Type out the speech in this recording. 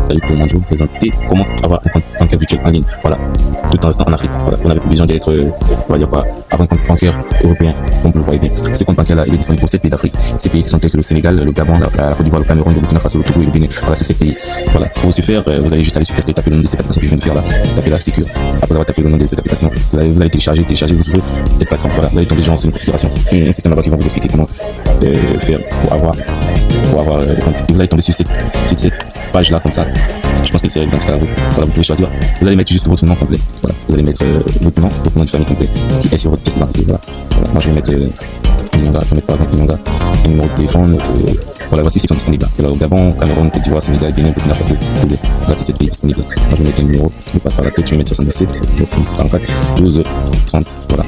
Salut tout le monde, je vais vous présenter comment avoir un compte bancaire virtuel en ligne. Voilà, tout en restant en Afrique. Voilà, vous n'avez plus besoin d'être, on va dire quoi, avoir un compte bancaire européen, comme vous le voyez bien. Ce compte bancaire là, il est disponible pour 7 pays d'Afrique. Ces pays qui sont tels que le Sénégal, le Gabon, la Côte d'Ivoire, le Cameroun, le Burkina Faso, le Togo et le Bénin. Voilà, c'est ces pays. Voilà, pour ce faire, vous allez juste aller sur Play Store, taper le nom de cette application que je viens de faire là, taper la Secure. Après avoir tapé le nom de cette application, vous allez télécharger, vous ouvrez cette plateforme. Voilà, vous allez tomber sur une configuration, un système là-bas qui va vous expliquer comment faire pour avoir le compte. Et vous allez tomber sur cette page là comme ça. Je pense que c'est dans ce cas-là. Voilà, vous pouvez choisir. Vous allez mettre juste votre nom complet. Voilà, vous allez mettre votre nom de famille complet qui est sur votre pièce d'identité. Voilà. Moi je vais mettre Nyonga, je vais mettre par exemple Nyonga, un numéro de téléphone. Voilà, voici ceux qui sont disponibles. Voilà, au Gabon, Cameroun, Côte d'Ivoire, Sénégal, Bénin, Burkina Faso, Togo. Voilà, c'est 7 pays disponibles. Moi je vais mettre un numéro qui me passe par la tête. Je vais mettre 77 944 12 30. Voilà.